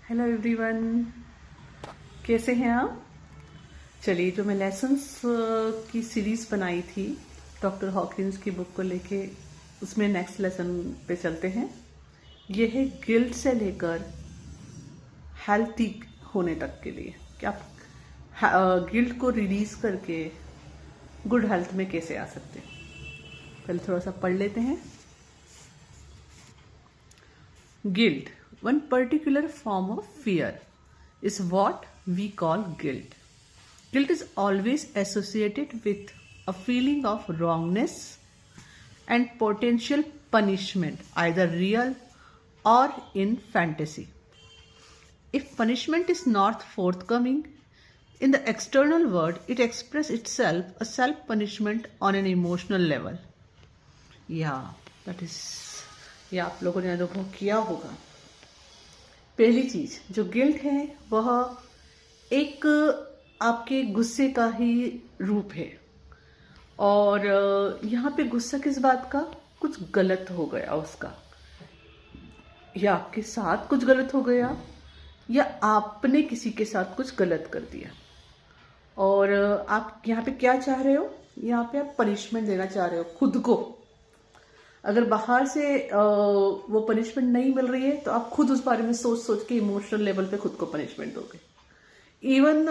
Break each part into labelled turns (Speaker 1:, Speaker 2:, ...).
Speaker 1: Hello everyone, कैसे हैं आप। चलिए, जो मैं लेसन्स की सीरीज बनाई थी डॉक्टर हॉकिंस की बुक को लेके, उसमें नेक्स्ट लेसन पे चलते हैं। ये है गिल्ट से लेकर हेल्थी होने तक के लिए कि आप गिल्ट को रिलीज करके गुड हेल्थ में कैसे आ सकते हैं। पहले थोड़ा सा पढ़ लेते हैं। Guilt, one particular form of fear, is what we call guilt. Guilt is always associated with a feeling of wrongness and potential punishment, either real or in fantasy. If punishment is not forthcoming in the external world, it expresses itself as self-punishment on an emotional level. Yeah, that is, ये आप लोगों ने अनुभव किया होगा। पहली चीज जो गिल्ट है वह एक आपके गुस्से का ही रूप है। और यहाँ पे गुस्सा किस बात का, कुछ गलत हो गया उसका, या आपके साथ कुछ गलत हो गया, या आपने किसी के साथ कुछ गलत कर दिया। और आप यहाँ पे क्या चाह रहे हो, यहाँ पे आप पनिशमेंट देना चाह रहे हो खुद को। अगर बाहर से वो पनिशमेंट नहीं मिल रही है तो आप खुद उस बारे में सोच सोच के इमोशनल लेवल पे खुद को पनिशमेंट दोगे। इवन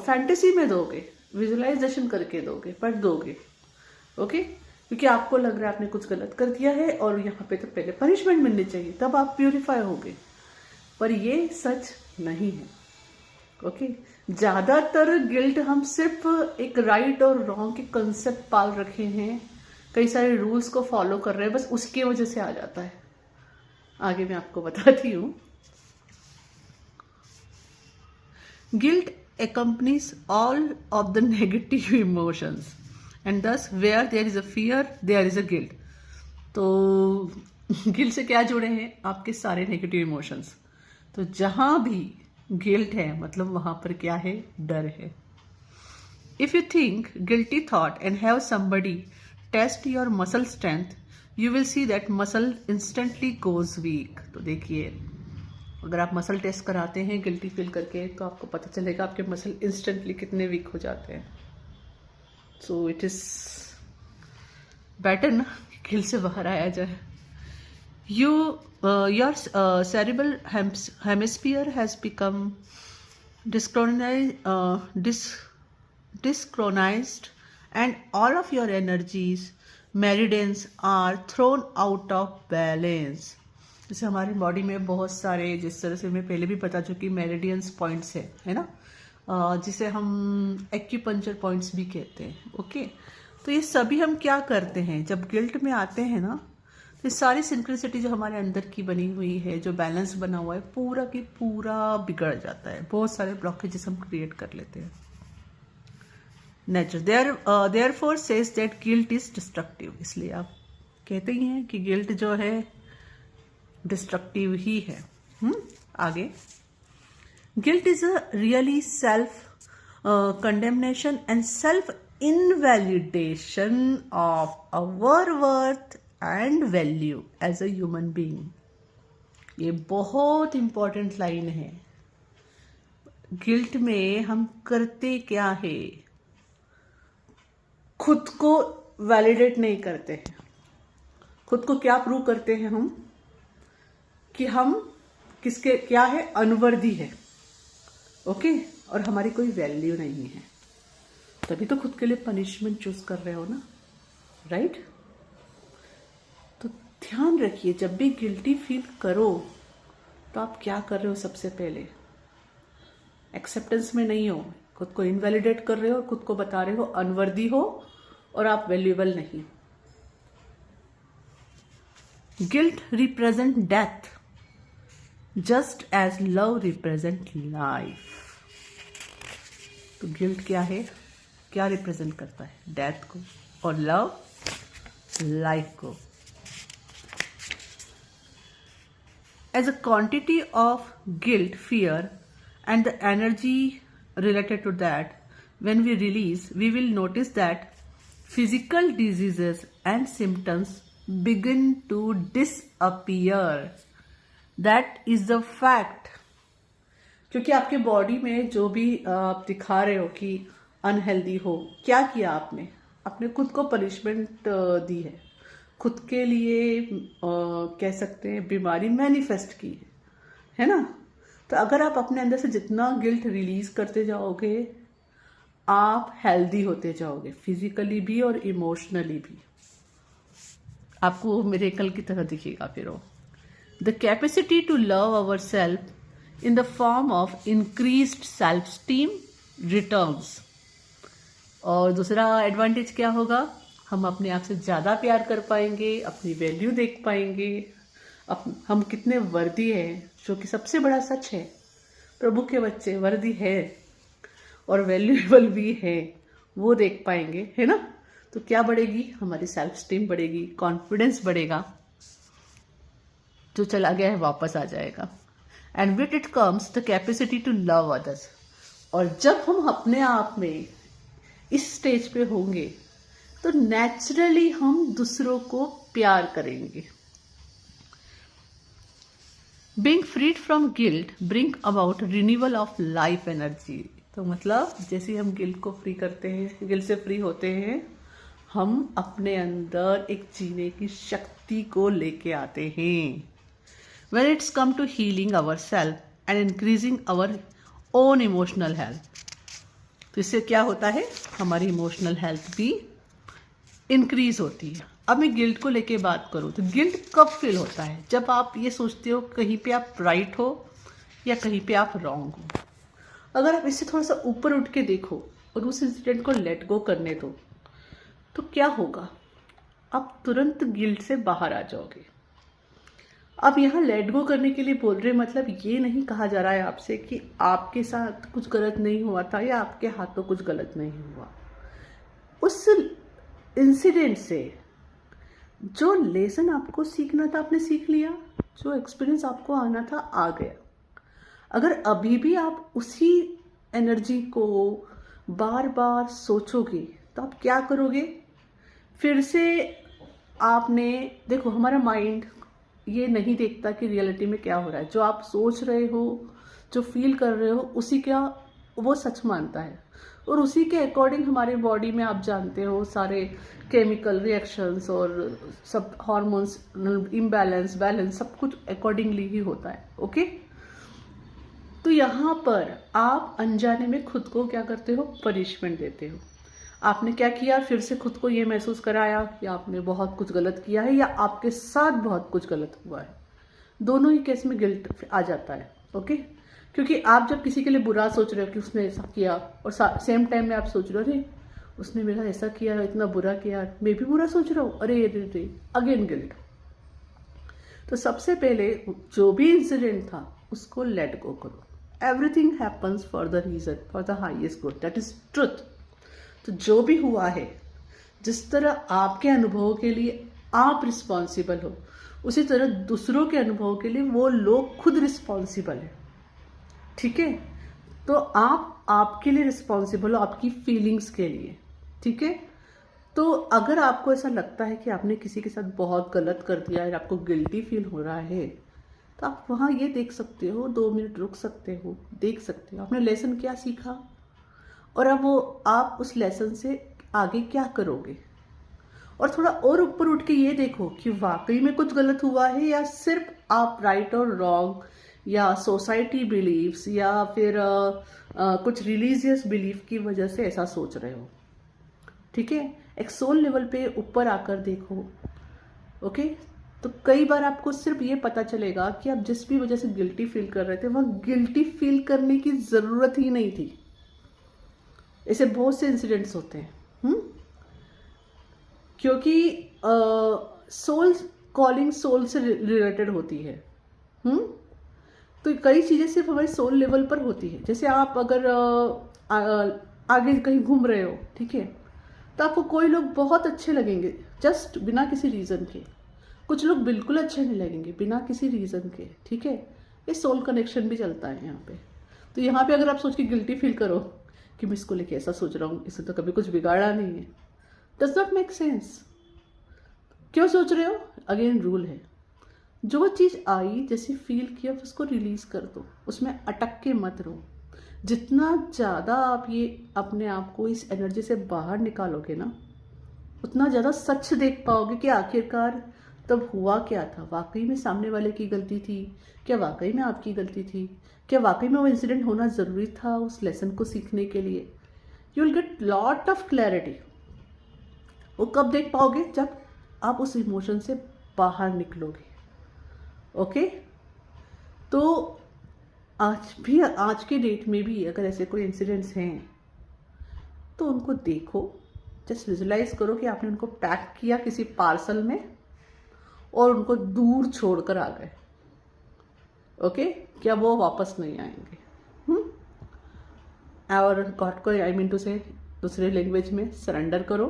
Speaker 1: फैंटेसी में दोगे, विजुअलाइजेशन करके दोगे, पर दोगे। ओके, क्योंकि आपको लग रहा है आपने कुछ गलत कर दिया है और यहाँ पे तो पहले पनिशमेंट मिलनी चाहिए, तब आप प्यूरिफाई होगे। पर ये सच नहीं है। ओके, ज्यादातर गिल्ट हम सिर्फ एक राइट और रॉन्ग के कंसेप्ट पाल रखे हैं, कई सारे रूल्स को फॉलो कर रहे हैं, बस उसकी वजह से आ जाता है। आगे मैं आपको बताती हूँ। Guilt accompanies all of the negative emotions and thus where there is a fear there is a guilt. तो गिल्ट से क्या जुड़े हैं, आपके सारे नेगेटिव इमोशंस। तो जहां भी गिल्ट है मतलब वहां पर क्या है, डर है। If you think guilty thought and have somebody test your muscle strength, you will see that muscle instantly goes weak. तो देखिए, अगर आप मसल टेस्ट कराते हैं गिल्टी फील करके तो आपको पता चलेगा आपके मसल इंस्टेंटली कितने वीक हो जाते हैं। सो इट इज बेटर ना गिल्ट से बाहर आया जाए। Your cerebral hemisphere has become dischronized and all of your energies meridians are thrown out of balance. जैसे हमारी बॉडी में बहुत सारे, जिस तरह से मैं पहले भी बता चुकी, मेरिडियंस पॉइंट्स है ना, जिसे हम एक्यूपंक्चर पॉइंट्स भी कहते हैं। ओके, तो ये सभी हम क्या करते हैं जब गिल्ट में आते हैं ना, तो सारी सिंक्रोनिसिटी जो हमारे अंदर की बनी हुई है, जो बैलेंस बना हुआ है, पूरा की पूरा बिगड़ जाता है। बहुत सारे ब्लॉकेजेस हम क्रिएट कर लेते हैं। Nature therefore says that guilt is destructive. इसलिए आप कहते ही हैं कि गिल्ट जो है डिस्ट्रक्टिव ही है। आगे, guilt is a really self condemnation and self invalidation of our worth and value as a human being. ये बहुत इंपॉर्टेंट लाइन है। गिल्ट में हम करते क्या है, खुद को वैलिडेट नहीं करते हैं। खुद को क्या प्रूव करते हैं हम, कि हम किसके क्या है, अनवर्दी है। ओके, और हमारी कोई वैल्यू नहीं है। तभी तो खुद के लिए पनिशमेंट चूज कर रहे हो ना, राइट। तो ध्यान रखिए, जब भी गिल्टी फील करो तो आप क्या कर रहे हो, सबसे पहले एक्सेप्टेंस में नहीं हो, खुद को इनवैलिडेट कर रहे हो और खुद को बता रहे हो अनवर्दी हो और आप वैल्यूएबल नहीं। Guilt represent death just as love represent life. तो गिल्ट क्या है, क्या रिप्रेजेंट करता है, डेथ को, और लव लाइफ को। As a quantity of guilt, fear and the energy related to that, when we release, we will notice that physical diseases and symptoms begin to disappear. That is the fact. क्योंकि आपके body में जो भी आप दिखा रहे हो कि अनहेल्दी हो, क्या किया आपने? आपने खुद को पनिशमेंट दी है, खुद के लिए कह सकते हैं बीमारी मैनिफेस्ट की है ना? तो अगर आप अपने अंदर से जितना गिल्ट रिलीज करते जाओगे, आप हेल्दी होते जाओगे, फिजिकली भी और इमोशनली भी। आपको मिरेकल की तरह दिखेगा फिर वो। The capacity to love our self in the form of increased self esteem returns. और दूसरा एडवांटेज क्या होगा? हम अपने आप से ज़्यादा प्यार कर पाएंगे, अपनी वैल्यू देख पाएंगे, हम कितने वर्दी हैं, जो कि सबसे बड़ा सच है। प्रभु के बच्चे वर्दी है और वैल्यूएबल भी है, वो देख पाएंगे, है ना? तो क्या बढ़ेगी? हमारी सेल्फ स्टीम बढ़ेगी, कॉन्फिडेंस बढ़ेगा, जो चला गया है वापस आ जाएगा। And with it comes the capacity to love others. और जब हम अपने आप में इस स्टेज पे होंगे तो नेचुरली हम दूसरों को प्यार करेंगे। Being freed from guilt bring about renewal of life energy. तो मतलब जैसे हम गिल्ट को फ्री करते हैं, गिल्ट से फ्री होते हैं, हम अपने अंदर एक जीने की शक्ति को लेके आते हैं। When it's come to healing ourselves and increasing our own emotional health, तो इससे क्या होता है? हमारी इमोशनल हेल्थ भी इंक्रीज होती है। अब मैं गिल्ट को लेके बात करूँ तो गिल्ट कब फील होता है? जब आप ये सोचते हो कहीं पे आप राइट हो या कहीं पे आप रॉन्ग हो। अगर आप इससे थोड़ा सा ऊपर उठ के देखो और उस इंसिडेंट को लेट गो करने दो, तो क्या होगा? आप तुरंत गिल्ट से बाहर आ जाओगे। अब यहाँ लेट गो करने के लिए बोल रहे, मतलब ये नहीं कहा जा रहा है आपसे कि आपके साथ कुछ गलत नहीं हुआ था या आपके हाथों कुछ गलत नहीं हुआ। उस इंसिडेंट से जो लेसन आपको सीखना था आपने सीख लिया, जो एक्सपीरियंस आपको आना था आ गया। अगर अभी भी आप उसी एनर्जी को बार बार सोचोगे तो आप क्या करोगे? फिर से आपने देखो, हमारा माइंड ये नहीं देखता कि रियलिटी में क्या हो रहा है। जो आप सोच रहे हो, जो फील कर रहे हो, उसी का वो सच मानता है और उसी के अकॉर्डिंग हमारे बॉडी में आप जानते हो सारे केमिकल रिएक्शंस और सब हार्मोन्स इम्बैलेंस बैलेंस सब कुछ अकॉर्डिंगली ही होता है। ओके, तो यहाँ पर आप अनजाने में खुद को क्या करते हो? पनिशमेंट देते हो। आपने क्या किया? फिर से खुद को ये महसूस कराया कि आपने बहुत कुछ गलत किया है या आपके साथ बहुत कुछ गलत हुआ है। दोनों ही केस में गिल्ट आ जाता है। ओके, क्योंकि आप जब किसी के लिए बुरा सोच रहे हो कि उसने ऐसा किया और सेम टाइम में आप सोच रहे हो अरे उसने मेरा ऐसा किया, इतना बुरा किया, मैं भी बुरा सोच रहा हूँ, अरे अगेन गिल्ट। तो सबसे पहले जो भी इंसिडेंट था उसको लेट गो करो। Everything happens for the reason, for the highest good, that is truth. तो जो भी हुआ है, जिस तरह आपके अनुभवों के लिए आप रिस्पॉन्सिबल हो, उसी तरह दूसरों के अनुभवों के लिए वो लोग खुद रिस्पॉन्सिबल है। ठीक है, तो आप आपके लिए रिस्पॉन्सिबल हो, आपकी फीलिंग्स के लिए। ठीक है, तो अगर आपको ऐसा लगता है कि आपने किसी के साथ बहुत गलत कर दिया है, आपको गिल्टी फील हो रहा है, तो आप वहाँ ये देख सकते हो, 2 मिनट रुक सकते हो, देख सकते हो आपने लेसन क्या सीखा और अब वो आप उस लेसन से आगे क्या करोगे। और थोड़ा और ऊपर उठ के ये देखो कि वाकई में कुछ गलत हुआ है या सिर्फ आप राइट और रॉन्ग या सोसाइटी बिलीव्स या फिर कुछ रिलीजियस बिलीफ की वजह से ऐसा सोच रहे हो। ठीक है, एक सोल लेवल पे ऊपर आकर देखो। ओके, तो कई बार आपको सिर्फ ये पता चलेगा कि आप जिस भी वजह से गिल्टी फील कर रहे थे वह गिल्टी फील करने की जरूरत ही नहीं थी। ऐसे बहुत से इंसिडेंट्स होते हैं। क्योंकि सोल कॉलिंग सोल से रिलेटेड होती है। तो कई चीजें सिर्फ हमारे सोल लेवल पर होती है। जैसे आप अगर आगे कहीं घूम रहे हो, ठीक है, तो आपको कोई लोग बहुत अच्छे लगेंगे जस्ट बिना किसी रीजन के, कुछ लोग बिल्कुल अच्छे नहीं लगेंगे बिना किसी रीजन के। ठीक है, ये सोल कनेक्शन भी चलता है यहाँ पे। तो यहाँ पे अगर आप सोच के गिल्टी फील करो कि मैं इसको लेके ऐसा सोच रहा हूँ, इसने तो कभी कुछ बिगाड़ा नहीं है, डज नॉट मेक सेंस। क्यों सोच रहे हो? अगेन रूल है, जो चीज़ आई जैसे फील किया उसको रिलीज कर दो, उसमें अटक के मत रहो। जितना ज़्यादा आप ये अपने आप को इस एनर्जी से बाहर निकालोगे ना, उतना ज़्यादा सच देख पाओगे कि आखिरकार तब हुआ क्या था। वाकई में सामने वाले की गलती थी, क्या वाकई में आपकी गलती थी, क्या वाकई में वो इंसिडेंट होना ज़रूरी था उस लेसन को सीखने के लिए। You will get lot of clarity. वो कब देख पाओगे? जब आप उस इमोशन से बाहर निकलोगे। ओके, तो आज के डेट में भी अगर ऐसे कोई इंसिडेंट्स हैं तो उनको देखो, जस्ट विजुलाइज करो कि आपने उनको पैक किया किसी पार्सल में और उनको दूर छोड़कर आ गए। ओके, क्या वो वापस नहीं आएंगे? और गॉड को आई मीन टू से दूसरे लैंग्वेज में सरेंडर करो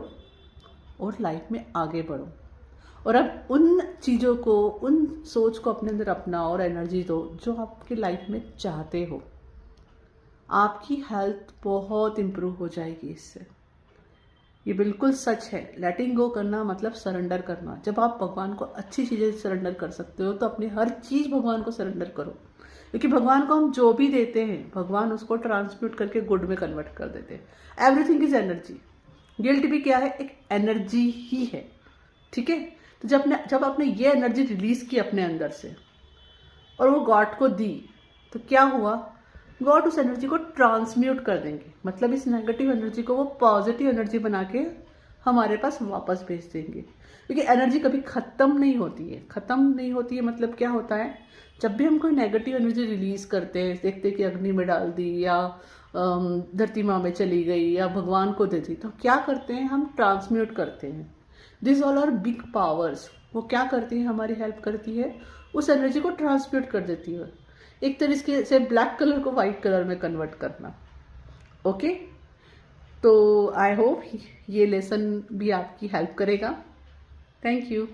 Speaker 1: और लाइफ में आगे बढ़ो। और अब उन चीज़ों को, उन सोच को अपने अंदर अपनाओ और एनर्जी दो जो आपकी लाइफ में चाहते हो। आपकी हेल्थ बहुत इम्प्रूव हो जाएगी इससे। ये बिल्कुल सच है। लेटिंग गो करना मतलब सरेंडर करना। जब आप भगवान को अच्छी चीज़ें सरेंडर कर सकते हो तो अपनी हर चीज़ भगवान को सरेंडर करो, क्योंकि भगवान को हम जो भी देते हैं भगवान उसको ट्रांसम्यूट करके गुड में कन्वर्ट कर देते हैं। Everything is energy. गिल्ट भी क्या है? एक एनर्जी ही है। ठीक है, तो जब आपने ये एनर्जी रिलीज की अपने अंदर से और वो गॉड को दी, तो क्या हुआ? गॉड उस एनर्जी को ट्रांसम्यूट कर देंगे। मतलब इस नेगेटिव एनर्जी को वो पॉजिटिव एनर्जी बना के हमारे पास वापस भेज देंगे। क्योंकि एनर्जी कभी खत्म नहीं होती है। खत्म नहीं होती है मतलब क्या होता है? जब भी हम कोई नेगेटिव एनर्जी रिलीज करते हैं, देखते कि अग्नि में डाल दी या धरती माँ में चली गई या भगवान को दे दी, तो क्या करते हैं? हम ट्रांसम्यूट करते हैं। This all are big powers. वो क्या करती है? हमारी हेल्प करती है, उस एनर्जी को ट्रांसम्यूट कर देती है। एक तरीके से ब्लैक कलर को वाइट कलर में कन्वर्ट करना। ओके, तो आई होप ये लेसन भी आपकी हेल्प करेगा। Thank you.